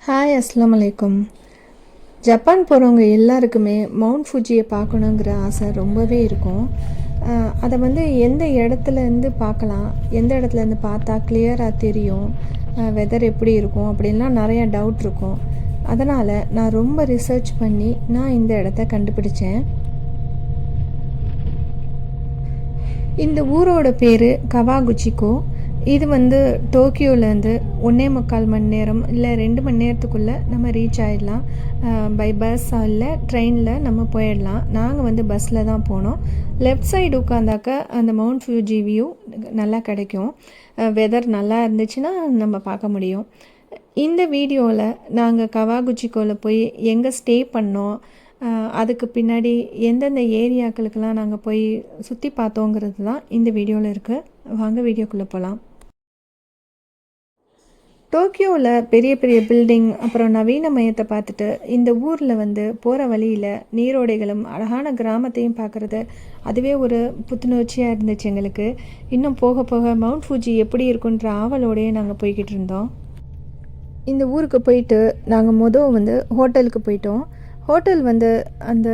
Hi அஸ்ஸலாமு அலைக்கும். Japan போகிறவங்க எல்லாருக்குமே மவுண்ட் ஃபுஜியை பார்க்கணுங்கிற ஆசை ரொம்பவே இருக்கும். அதை எந்த இடத்துலேருந்து பார்க்கலாம், எந்த இடத்துலேருந்து பார்த்தா கிளியராக தெரியும், வெதர் எப்படி இருக்கும் அப்படின்லாம் நிறையா டவுட் இருக்கும். அதனால் நான் ரொம்ப ரிசர்ச் பண்ணி நான் இந்த இடத்த கண்டுபிடிச்சேன். இந்த ஊரோட பேர் கவாகுச்சிக்கோ. இது டோக்கியோலேருந்து 1.25 மணி நேரம் இல்லை 2 மணி நேரத்துக்குள்ளே நம்ம ரீச் ஆகிடலாம். பை பஸ் இல்லை ட்ரெயினில் நம்ம போயிடலாம். நாங்கள் பஸ்ஸில் தான் போனோம். லெஃப்ட் சைடு உட்காந்தாக்க அந்த மவுண்ட் ஃபியூஜி வியூ நல்லா கிடைக்கும். வெதர் நல்லா இருந்துச்சுன்னா நம்ம பார்க்க முடியும். இந்த வீடியோவில் நாங்கள் கவாகுச்சிக்கோவில் போய் எங்கே ஸ்டே பண்ணோம், அதுக்கு பின்னாடி எந்தெந்த ஏரியாக்களுக்கெல்லாம் நாங்கள் போய் சுற்றி பார்த்தோங்கிறது தான் இந்த வீடியோவில் இருக்குது. வாங்க வீடியோக்குள்ளே போகலாம். டோக்கியோவில் பெரிய பெரிய பில்டிங் அப்புறம் நவீன மையத்தை பார்த்துட்டு இந்த ஊரில் போகிற வழியில் நீரோடைகளும் அழகான கிராமத்தையும் பார்க்குறது அதுவே ஒரு புத்துணர்ச்சியாக இருந்துச்சு எங்களுக்கு. இன்னும் போக போக மவுண்ட் ஃபுஜி எப்படி இருக்குன்ற ஆவலோடையே நாங்கள் போய்கிட்டு இருந்தோம். இந்த ஊருக்கு போயிட்டு நாங்கள் ஹோட்டலுக்கு போயிட்டோம். ஹோட்டல் அந்த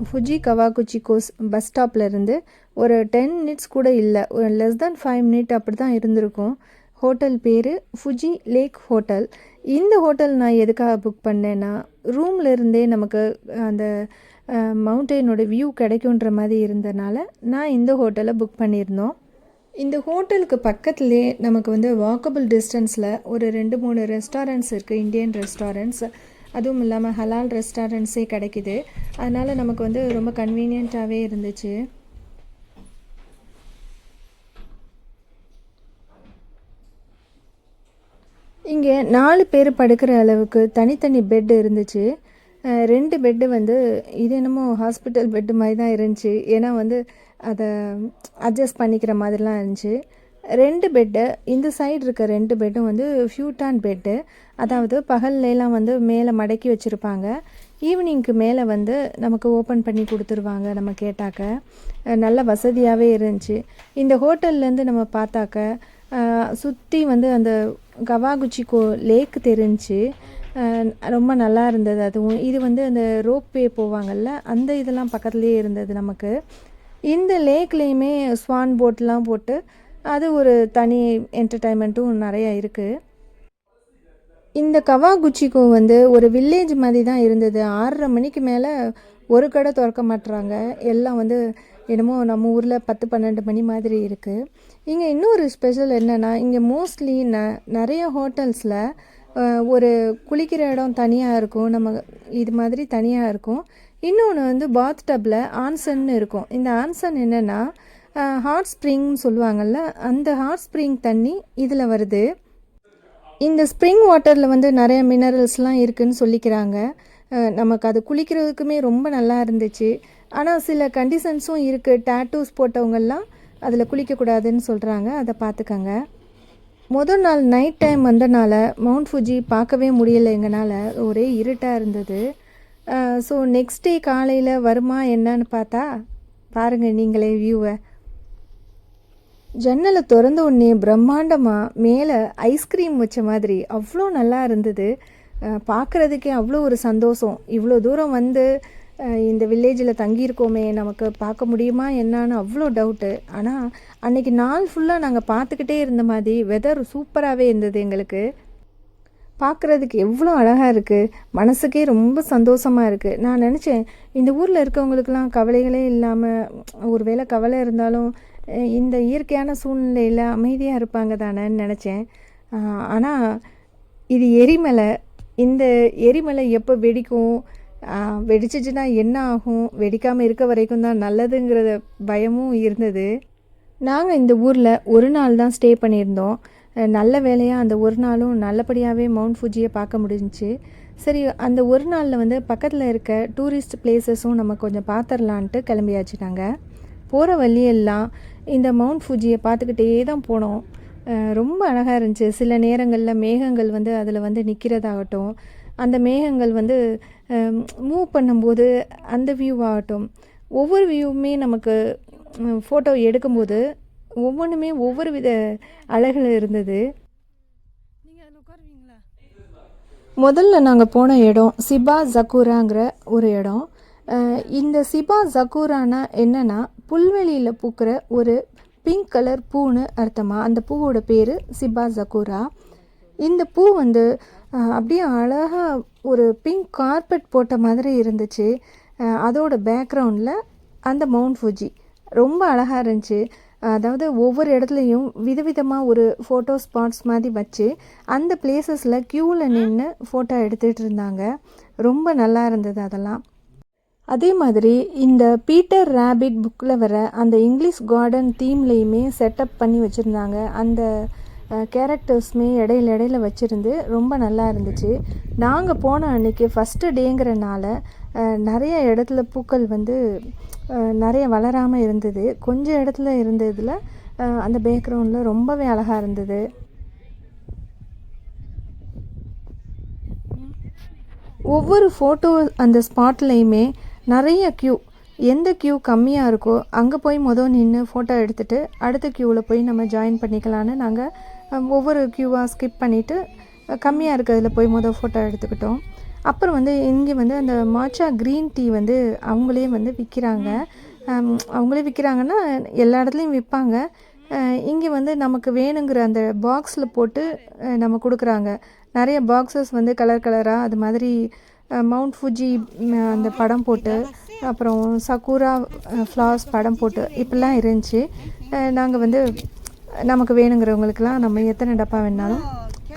ஃபுஜி கவாகுச்சிக்கோஸ் பஸ் ஸ்டாப்லேருந்து ஒரு 10 மினிட்ஸ் கூட இல்லை, ஒரு லெஸ் தென் 5 மினிட் அப்படி தான் இருந்திருக்கும். ஹோட்டல் பேர் ஃபுஜி லேக் ஹோட்டல். இந்த ஹோட்டல் நான் எதுக்காக புக் பண்ணேன்னா, ரூமில் இருந்தே நமக்கு அந்த மவுண்டெயினோட வியூ கிடைக்குன்ற மாதிரி இருந்தனால நான் இந்த ஹோட்டலை புக் பண்ணியிருந்தோம். இந்த ஹோட்டலுக்கு பக்கத்துலேயே நமக்கு வாக்கபிள் டிஸ்டன்ஸில் ஒரு 2-3 ரெஸ்டாரண்ட்ஸ் இருக்குது, இந்தியன் ரெஸ்டாரண்ட்ஸ். அதுவும் இல்லாமல் ஹலால் ரெஸ்டாரண்ட்ஸே கிடைக்கிது. அதனால் நமக்கு ரொம்ப கன்வீனியண்ட்டாகவே இருந்துச்சு. இங்கே 4 பேர் படுக்கிற அளவுக்கு தனித்தனி பெட்டு இருந்துச்சு. 2 பெட்டு இது என்னமோ ஹாஸ்பிட்டல் பெட்டு மாதிரி தான் இருந்துச்சு. ஏன்னா அதை அட்ஜஸ்ட் பண்ணிக்கிற மாதிரிலாம் இருந்துச்சு. 2 பெட்டு, இந்த சைடு இருக்க 2 பெட்டும் ஃபியூட்டான் பெட்டு. அதாவது பகல்லைலாம் மேலே மடக்கி வச்சுருப்பாங்க, ஈவினிங்க்கு மேலே நமக்கு ஓப்பன் பண்ணி கொடுத்துருவாங்க நம்ம கேட்டாக்க. நல்ல வசதியாகவே இருந்துச்சு. இந்த ஹோட்டல்லேருந்து நம்ம பார்த்தாக்க சுற்றி அந்த கவாகுச்சிக்கோ லேக் தெரிஞ்சு ரொம்ப நல்லா இருந்தது. அதுவும் இது அந்த ரோப்வே போவாங்கள்ல, அந்த இதெல்லாம் பக்கத்துலேயே இருந்தது நமக்கு. இந்த லேக்லேயுமே ஸ்வான் போட்லாம் போட்டு அது ஒரு தனி என்டர்டைன்மெண்ட்டும் நிறையா இருக்குது. இந்த கவாகுச்சிக்கோ ஒரு வில்லேஜ் மாதிரி தான் இருந்தது. 6:30 மணிக்கு மேலே ஒரு கடை திறக்க மாட்டுறாங்க. எல்லாம் என்னமோ நம்ம ஊரில் 10-12 மணி மாதிரி இருக்குது. இங்கே இன்னொரு ஸ்பெஷல் என்னென்னா, இங்கே மோஸ்ட்லி நிறைய ஹோட்டல்ஸில் ஒரு குளிக்கிற இடம் தனியாக இருக்கும், நம்ம இது மாதிரி தனியாக இருக்கும். இன்னொன்று பாத் டப்பில் ஆன்சன்னு இருக்கும். இந்த ஆன்சன் என்னென்னா ஹாட் ஸ்ப்ரிங்னு சொல்லுவாங்கள்ல, அந்த ஹாட் ஸ்ப்ரிங் தண்ணி இதில் வருது. இந்த ஸ்ப்ரிங் வாட்டரில் நிறைய மினரல்ஸ்லாம் இருக்குதுன்னு சொல்லிக்கிறாங்க. நமக்கு அது குளிக்கிறதுக்குமே ரொம்ப நல்லா இருந்துச்சு. ஆனால் சில கண்டிஷன்ஸும் இருக்குது. டேட்டூஸ் போட்டவங்கெல்லாம் அதில் குளிக்கக்கூடாதுன்னு சொல்கிறாங்க, அதை பார்த்துக்கங்க. முதல் நாள் நைட் டைம் வந்தனால மவுண்ட் ஃபுஜி பார்க்கவே முடியலை எங்களால், ஒரே இருட்டாக இருந்தது. ஸோ நெக்ஸ்ட் டே காலையில் வருமா என்னன்னு பார்த்தா பாருங்கள் நீங்களே வியூவை. ஜன்னலை திறந்த உடனே பிரம்மாண்டமாக மேலே ஐஸ்கிரீம் வச்ச மாதிரி அவ்வளோ நல்லா இருந்தது. பார்க்குறதுக்கே அவ்வளோ ஒரு சந்தோஷம். இவ்வளோ தூரம் இந்த வில்லேஜில் தங்கியிருக்கோமே, நமக்கு பார்க்க முடியுமா என்னான்னு அவ்வளோ டவுட்டு. ஆனால் அன்றைக்கி நாள் ஃபுல்லாக நாங்கள் பார்த்துக்கிட்டே இருந்த மாதிரி வெதர் சூப்பராகவே இருந்தது. எங்களுக்கு பார்க்குறதுக்கு எவ்வளோ அழகாக இருக்குது, மனசுக்கே ரொம்ப சந்தோஷமாக இருக்குது. நான் நினச்சேன் இந்த ஊரில் இருக்கவங்களுக்கெல்லாம் கவலைகளே இல்லாமல், ஒரு வேளை கவலை இருந்தாலும் இந்த இயற்கையான சூழ்நிலையில் அமைதியாக இருப்பாங்க தானேன்னு நினச்சேன். ஆனால் இது எரிமலை. இந்த எரிமலை எப்போ வெடிக்கும், வெடிச்சிச்சுன்னா என்ன ஆகும், வெடிக்காமல் இருக்க வரைக்கும் தான் நல்லதுங்கிறத பயமும் இருந்தது. நாங்கள் இந்த ஊரில் ஒரு நாள் தான் ஸ்டே பண்ணியிருந்தோம். நல்ல வேலையாக அந்த ஒரு நாளும் நல்லபடியாகவே மவுண்ட் ஃபுஜியை பார்க்க முடிஞ்சிச்சு. சரி, அந்த ஒரு நாளில் பக்கத்தில் இருக்க டூரிஸ்ட் பிளேசஸும் நம்ம கொஞ்சம் பார்த்துடலான்ட்டு கிளம்பியாச்சு. நாங்கள் போகிற வழியெல்லாம் இந்த மவுண்ட் ஃபுஜியை பார்த்துக்கிட்டே தான் போனோம். ரொம்ப அழகாக இருந்துச்சு. சில நேரங்களில் மேகங்கள் அதில் நிற்கிறதாகட்டும், அந்த மேகங்கள் மூவ் பண்ணும்போது அந்த வியூ ஆகட்டும், ஒவ்வொரு வியூவுமே நமக்கு ஃபோட்டோ எடுக்கும்போது ஒவ்வொன்றுமே ஒவ்வொரு வித அழகில் இருந்தது. நீங்கள் அதில் உட்காருவீங்களா? முதல்ல நாங்கள் போன இடம் சிபா ஜக்கூராங்கிற ஒரு இடம். இந்த சிபா ஜக்கூரானா என்னென்னா புல்வெளியில் பூக்கிற ஒரு பிங்க் கலர் பூன்னு அர்த்தமாக. அந்த பூவோட பேர் சிபா ஜக்கூரா. இந்த பூ வந்து அப்படியே அழகாக ஒரு பிங்க் கார்பெட் போட்ட மாதிரி இருந்துச்சு. அதோட பேக்ரவுண்டில் அந்த மவுண்ட் ஃபுஜி ரொம்ப அழகாக இருந்துச்சு. அதாவது ஒவ்வொரு இடத்துலையும் விதவிதமாக ஒரு ஃபோட்டோ ஸ்பாட்ஸ் மாதிரி வச்சு அந்த பிளேசஸில் க்யூவில் நின்று ஃபோட்டோ எடுத்துகிட்டு இருந்தாங்க. ரொம்ப நல்லா இருந்தது அதெல்லாம். அதே மாதிரி இந்த பீட்டர் ரேபிட் புக்கில் வர அந்த இங்கிலீஷ் கார்டன் தீம்லேயுமே செட்டப் பண்ணி வச்சுருந்தாங்க. அந்த கேரக்டர்ஸுமே இடையில வச்சுருந்து ரொம்ப நல்லா இருந்துச்சு. நாங்கள் போன அன்றைக்கி ஃபஸ்ட்டு டேங்கிறனால நிறைய இடத்துல பூக்கள் வந்து நிறைய வளராமல் இருந்தது. கொஞ்சம் இடத்துல இருந்ததில் அந்த பேக்ரவுண்டில் ரொம்பவே அழகாக இருந்தது. ஒவ்வொரு ஃபோட்டோ அந்த ஸ்பாட்லேயுமே நிறைய க்யூ. எந்த க்யூ கம்மியாக இருக்கோ அங்கே போய் நின்று ஃபோட்டோ எடுத்துகிட்டு அடுத்த க்யூவில் போய் நம்ம ஜாயின் பண்ணிக்கலான்னு நாங்கள் ஒவ்வொரு க்யூவாக ஸ்கிப் பண்ணிவிட்டு கம்மியாக இருக்கிறதுல போய் ஃபோட்டோ எடுத்துக்கிட்டோம். அப்புறம் வந்து இங்கே வந்து அந்த மாச்சா க்ரீன் டீ வந்து அவங்களே வந்து விற்கிறாங்க. அவங்களே விற்கிறாங்கன்னா எல்லா இடத்துலையும் விற்பாங்க. இங்கே வந்து நமக்கு வேணுங்கிற அந்த பாக்ஸில் போட்டு நம்ம கொடுக்குறாங்க. நிறைய பாக்ஸஸ் வந்து கலர் கலராக அது மாதிரி மவுண்ட் ஃபுஜி அந்த படம் போட்டு, அப்புறம் சக்கூரா ஃப்ளார்ஸ் படம் போட்டு இப்படிலாம் இருந்துச்சு. நாங்கள் வந்து நமக்கு வேணுங்கிறவங்களுக்கெல்லாம் நம்ம எத்தனை டப்பா வேணாலும்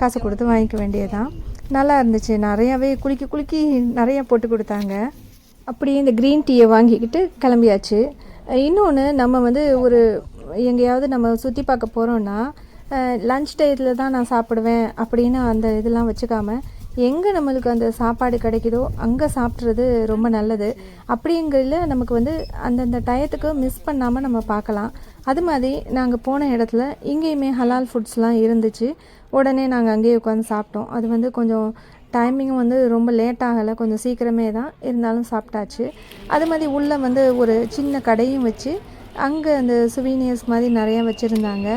காசு கொடுத்து வாங்கிக்க வேண்டியதான். நல்லா இருந்துச்சு. நிறையாவே குலுக்கி நிறையா போட்டு கொடுத்தாங்க. அப்படியே இந்த க்ரீன் டீயை வாங்கிக்கிட்டு கிளம்பியாச்சு. இன்னொன்று, நம்ம வந்து ஒரு எங்கேயாவது நம்ம சுற்றி பார்க்க போகிறோன்னா லன்ச் டயத்தில் தான் நான் சாப்பிடுவேன் அப்படின்னு அந்த இதெல்லாம் வச்சுக்காமல் எங்கே நம்மளுக்கு அந்த சாப்பாடு கிடைக்குதோ அங்கே சாப்பிட்றது ரொம்ப நல்லது. அப்படிங்கிறதுல நமக்கு வந்து அந்தந்த டயத்துக்கு மிஸ் பண்ணாமல் நம்ம பார்க்கலாம். அது மாதிரி நாங்கள் போன இடத்துல இங்கேயுமே ஹலால் ஃபுட்ஸ்லாம் இருந்துச்சு. உடனே நாங்கள் அங்கேயே உட்காந்து சாப்பிட்டோம். அது வந்து கொஞ்சம் டைமிங்கும் வந்து ரொம்ப லேட் ஆகலை, கொஞ்சம் சீக்கிரமே தான் இருந்தாலும் சாப்பிட்டாச்சு. அது மாதிரி உள்ளே வந்து ஒரு சின்ன கடையும் வச்சு அங்கே அந்த சுவீனியர்ஸ் மாதிரி நிறையா வச்சுருந்தாங்க.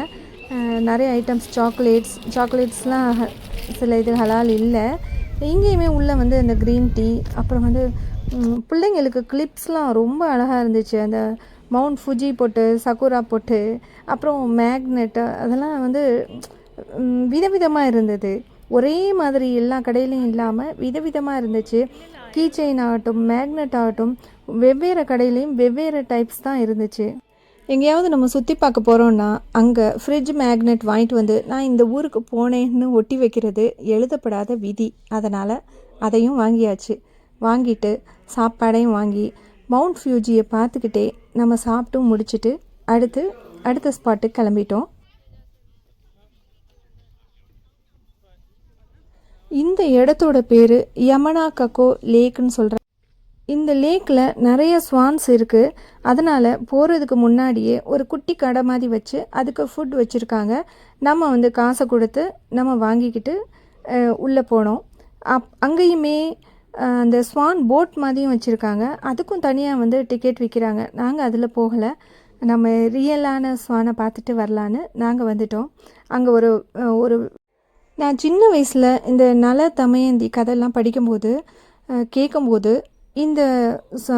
நிறைய ஐட்டம்ஸ், சாக்லேட்ஸ்லாம் சில இது ஹலால் இல்லை. இங்கேயுமே உள்ளே வந்து அந்த க்ரீன் டீ, அப்புறம் வந்து பிள்ளைங்களுக்கு கிளிப்ஸ்லாம் ரொம்ப அழகாக இருந்துச்சு. அந்த மவுண்ட் ஃபுஜி போட்டு, சக்கூரா போட்டு, அப்புறம் மேக்னெட்டு, அதெல்லாம் வந்து விதவிதமாக இருந்தது. ஒரே மாதிரி எல்லா கடையிலையும் இல்லாமல் விதவிதமாக இருந்துச்சு. கீ செயின் ஆகட்டும், மேக்னெட் ஆகட்டும், வெவ்வேறு கடையிலையும் வெவ்வேறு டைப்ஸ் தான் இருந்துச்சு. எங்கேயாவது நம்ம சுற்றி பார்க்க போகிறோன்னா அங்கே ஃப்ரிட்ஜ் மேக்னெட் வாங்கிட்டு வந்து நான் இந்த ஊருக்கு போனேன்னு ஒட்டி வைக்கிறது எழுதப்படாத விதி. அதனால் அதையும் வாங்கியாச்சு. வாங்கிட்டு சாப்பாடையும் வாங்கி மவுண்ட் ஃபியூஜியை பார்த்துக்கிட்டே நம்ம சாப்பிட்டும் முடிச்சுட்டு அடுத்த ஸ்பாட்டுக்கு கிளம்பிட்டோம். இந்த இடத்தோட பேர் யமனாககோ லேக்குன்னு சொல்கிறாங்க. இந்த லேக்கில் நிறைய ஸ்வான்ஸ் இருக்குது. அதனால் போகிறதுக்கு முன்னாடியே ஒரு குட்டி கடை மாதிரி வச்சு அதுக்கு ஃபுட் வச்சுருக்காங்க. நம்ம வந்து காசை கொடுத்து நம்ம வாங்கிக்கிட்டு உள்ளே போனோம். அங்கேயுமே அந்த ஸ்வான் போட் மாதிரியும் வச்சுருக்காங்க. அதுக்கும் தனியாக வந்து டிக்கெட் விற்கிறாங்க. நாங்கள் அதில் போகலை. நம்ம ரியலான ஸ்வானை பார்த்துட்டு வரலான்னு நாங்கள் வந்துட்டோம். அங்கே ஒரு நான் சின்ன வயசில் இந்த நல தமயந்தி கதையெல்லாம் படிக்கும்போது கேட்கும்போது இந்த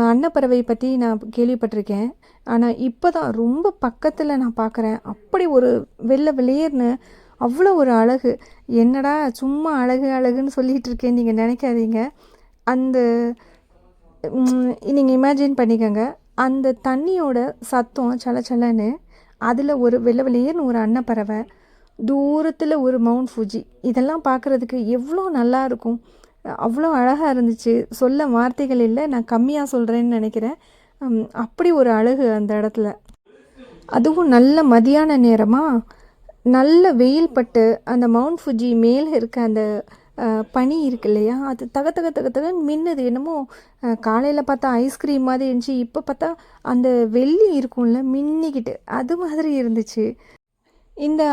அன்னப்பறவை பற்றி நான் கேள்விப்பட்டிருக்கேன். ஆனால் இப்போ தான் ரொம்ப பக்கத்தில் நான் பார்க்குறேன். அப்படி ஒரு வெள்ளை வெளியேர்னு அவ்வளோ ஒரு அழகு. என்னடா சும்மா அழகுன்னு சொல்லிகிட்டு இருக்கேன்னு நீங்கள் நினைக்காதீங்க. அந்த நீங்கள் இமேஜின் பண்ணிக்கோங்க, அந்த தண்ணியோட சத்தம் சலச்சலன்னு, அதில் ஒரு வெள்ளை வெளியேர்னு ஒரு அன்னப்பறவை, தூரத்தில் ஒரு மவுண்ட் ஃபுஜி, இதெல்லாம் பார்க்குறதுக்கு எவ்வளோ நல்லா இருக்கும். அவ்வளோ அழகாக இருந்துச்சு. சொல்ல வார்த்தைகள் இல்லை. நான் கம்மியாக சொல்கிறேன்னு நினைக்கிறேன். அப்படி ஒரு அழகு அந்த இடத்துல. அதுவும் நல்ல மதியான நேரமாக நல்ல வெயில் பட்டு அந்த மவுண்ட் ஃபுஜி மேலே இருக்க அந்த பனி இருக்கு இல்லையா, அது தகன்னு மின்னுது. என்னமோ காலையில் பார்த்தா ஐஸ்கிரீம் மாதிரி இருந்துச்சு, இப்போ பார்த்தா அந்த வெள்ளி இருக்கும்ல மின்னிக்கிட்டு, அது மாதிரி இருந்துச்சு. இந்த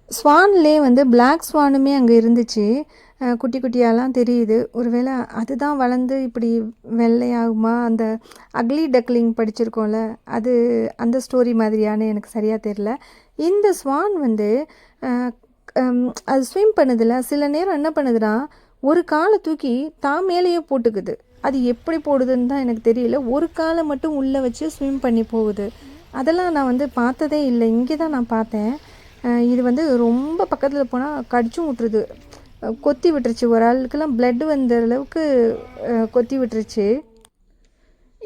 ஸ்வான்லே வந்து பிளாக் ஸ்வானுமே அங்கே இருந்துச்சு. குட்டி குட்டியாலாம் தெரியுது. ஒருவேளை அதுதான் வளர்ந்து இப்படி வெள்ளையாகுமா? அந்த அக்லி டக்லிங் படிச்சிருக்கோம்ல, அது அந்த ஸ்டோரி மாதிரியான எனக்கு சரியாக தெரில. இந்த ஸ்வான் வந்து அது ஸ்விம் பண்ணுதில்ல, சில நேரம் என்ன பண்ணுதுன்னா ஒரு காலை தூக்கி தான் மேலேயே போட்டுக்குது. அது எப்படி போடுதுன்னு தான் எனக்கு தெரியல. ஒரு காலை மட்டும் உள்ளே வச்சு ஸ்விம் பண்ணி போகுது. அதெல்லாம் நான் வந்து பார்த்ததே இல்லை. இங்கே தான் நான் பார்த்தேன். இது வந்து ரொம்ப பக்கத்தில் போனால் கடிச்சும் விட்டுருது. கொத்தி விட்டுருச்சு. ஒரு ஆளுக்கெல்லாம் பிளட் வந்த அளவுக்கு கொத்தி விட்டுருச்சு.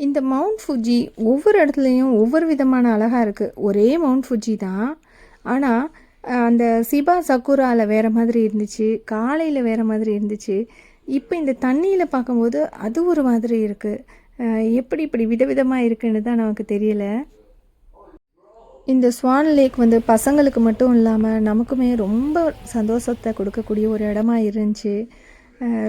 இந்த மவுண்ட் ஃபுஜி ஒவ்வொரு இடத்துலையும் ஒவ்வொரு விதமான அழகாக இருக்குது. ஒரே மவுண்ட் ஃபுஜி தான், ஆனால் அந்த சிபா சக்குராவில் வேறு மாதிரி இருந்துச்சு, காலையில் வேறு மாதிரி இருந்துச்சு. இப்போ இந்த தண்ணியில் பார்க்கும்போது அது ஒரு மாதிரி இருக்குது. எப்படி இப்படி விதவிதமாக இருக்குன்னு தான் நமக்கு தெரியலை. இந்த ஸ்வான் லேக் வந்து பசங்களுக்கு மட்டும் இல்லாமல் நமக்குமே ரொம்ப சந்தோஷத்தை கொடுக்கக்கூடிய ஒரு இடமா இருந்துச்சு.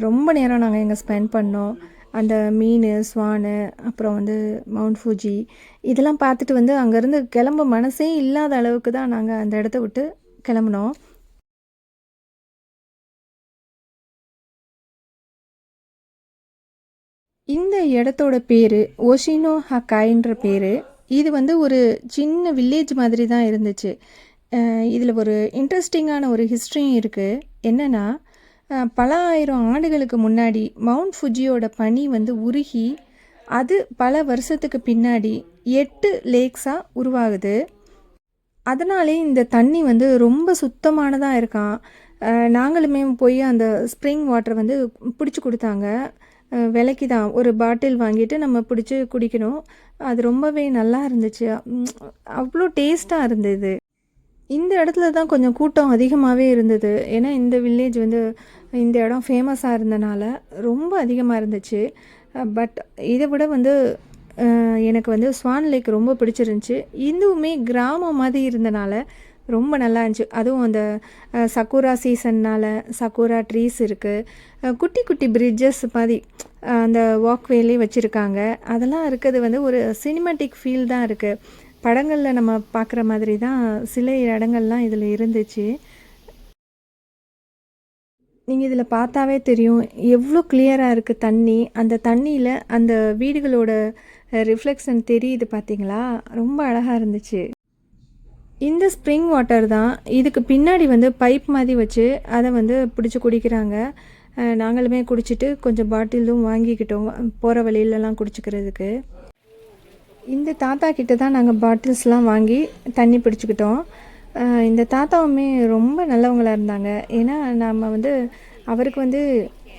ரொம்ப நேரம் நாங்கள் இங்கே ஸ்பெண்ட் பண்ணோம். அந்த மீன், ஸ்வானு, அப்புறம் வந்து மவுண்ட் ஃபுஜி இதெல்லாம் பார்த்துட்டு வந்து அங்கேருந்து கிளம்ப மனசே இல்லாத அளவுக்கு தான் நாங்கள் அந்த இடத்த விட்டு கிளம்புனோம். இந்த இடத்தோட பேர் ஓஷினோ ஹக்காயின்ற பேர். இது வந்து ஒரு சின்ன வில்லேஜ் மாதிரி தான் இருந்துச்சு. இதில் ஒரு இன்ட்ரெஸ்டிங்கான ஒரு ஹிஸ்ட்ரியும் இருக்குது. என்னென்னா, பல ஆயிரம் ஆண்டுகளுக்கு முன்னாடி மவுண்ட் ஃபுஜியோட பனி வந்து உருகி அது பல வருஷத்துக்கு பின்னாடி 8 லேக்ஸாக உருவாகுது. அதனாலே இந்த தண்ணி வந்து ரொம்ப சுத்தமானதாக இருக்கான். நாங்களுமே போய் அந்த ஸ்ப்ரிங் வாட்டர் வந்து பிடிச்சி கொடுத்தாங்க. விலைக்கு தான். ஒரு பாட்டில் வாங்கிட்டு நம்ம பிடிச்சி குடிக்கணும். அது ரொம்பவே நல்லா இருந்துச்சு. அவ்வளோ டேஸ்ட்டாக இருந்தது. இந்த இடத்துல தான் கொஞ்சம் கூட்டம் அதிகமாகவே இருந்தது. ஏன்னா இந்த வில்லேஜ் வந்து இந்த இடம் ஃபேமஸாக இருந்தனால ரொம்ப அதிகமாக இருந்துச்சு. பட் இதை விட வந்து எனக்கு வந்து ஸ்வான் லேக் ரொம்ப பிடிச்சிருந்துச்சி. இதுவுமே கிராமம் மாதிரி இருந்தனால ரொம்ப நல்லா இருந்துச்சு. அதுவும் அந்த சக்குரா சீசன்னால் சக்குரா ட்ரீஸ் இருக்குது. குட்டி குட்டி பிரிட்ஜஸ் மாதிரி அந்த வாக்வேலே வச்சுருக்காங்க. அதெல்லாம் இருக்கிறது வந்து ஒரு சினிமேட்டிக் ஃபீல் தான் இருக்குது. படங்களில் நம்ம பார்க்குற மாதிரி தான் சில இடங்கள்லாம் இதில் இருந்துச்சு. நீங்கள் இதில் பார்த்தாவே தெரியும் எவ்வளோ கிளியராக இருக்குது தண்ணி. அந்த தண்ணியில் அந்த வீடுகளோட ரிஃப்ளெக்ஷன் தெரியுது பார்த்தீங்களா? ரொம்ப அழகாக இருந்துச்சு. இந்த ஸ்ப்ரிங் வாட்டர் தான். இதுக்கு பின்னாடி வந்து பைப் மாதிரி வச்சு அதை வந்து பிடிச்சி குடிக்கிறாங்க. நாங்களுமே குடிச்சிட்டு கொஞ்சம் பாட்டிலும் வாங்கிக்கிட்டோம் போகிற வழியிலலாம் குடிச்சிக்கிறதுக்கு. இந்த தாத்தா கிட்ட தான் நாங்கள் பாட்டில்ஸ்லாம் வாங்கி தண்ணி பிடிச்சிக்கிட்டோம். இந்த தாத்தாவுமே ரொம்ப நல்லவங்களாக இருந்தாங்க. ஏன்னா நம்ம வந்து அவருக்கு வந்து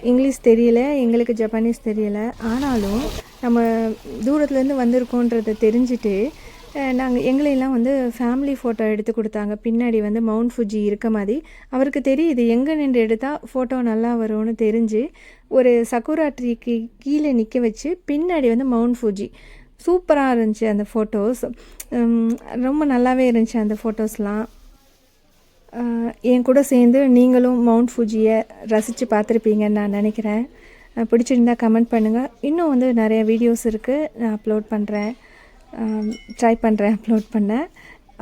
இங்கிலீஷ் தெரியல, எங்களுக்கு ஜப்பானீஸ் தெரியலை. ஆனாலும் நம்ம தூரத்துலேருந்து வந்திருக்கோன்றதை தெரிஞ்சுட்டு எங்களையெல்லாம் வந்து ஃபேமிலி ஃபோட்டோ எடுத்து கொடுத்தாங்க. பின்னாடி வந்து மவுண்ட் ஃபுஜி இருக்க மாதிரி அவருக்கு தெரியுது. எங்கே நின்று எடுத்தால் ஃபோட்டோ நல்லா வரும்னு தெரிஞ்சு ஒரு சக்குரா ட்ரீக்கு கீழே நிற்க வச்சு பின்னாடி வந்து மவுண்ட் ஃபுஜி சூப்பராக இருந்துச்சு. அந்த ஃபோட்டோஸ் ரொம்ப நல்லாவே இருந்துச்சு. அந்த ஃபோட்டோஸ்லாம் என் கூட சேர்ந்து நீங்களும் மவுண்ட் ஃபுஜியை ரசித்து பார்த்துருப்பீங்கன்னு நான் நினைக்கிறேன். பிடிச்சிருந்தா கமெண்ட் பண்ணுங்கள். இன்னும் வந்து நிறைய வீடியோஸ் இருக்குது, நான் அப்லோட் பண்ணுறேன். ட்ரை பண்ணுறேன் அப்லோட் பண்ண.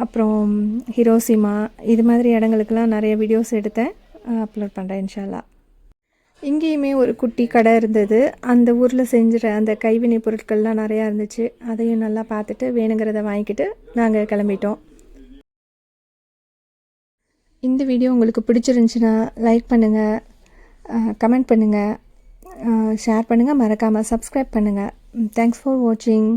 அப்புறம் ஹிரோஷிமா இது மாதிரி இடங்களுக்கெல்லாம் நிறைய வீடியோஸ் எடுத்தேன், அப்லோட் பண்ணுறேன் இன்ஷா அல்லாஹ். இங்கேயுமே ஒரு குட்டி கடை இருந்தது. அந்த ஊரில் செஞ்சுற அந்த கைவினை பொருட்கள்லாம் நிறையா இருந்துச்சு. அதையும் நல்லா பார்த்துட்டு வேணுங்கிறத வாங்கிக்கிட்டு நாங்கள் கிளம்பிட்டோம். இந்த வீடியோ உங்களுக்கு பிடிச்சிருந்துச்சுன்னா லைக் பண்ணுங்கள், கமெண்ட் பண்ணுங்கள், ஷேர் பண்ணுங்கள், மறக்காமல் சப்ஸ்கிரைப் பண்ணுங்கள். தேங்க்ஸ் ஃபார் வாட்சிங்.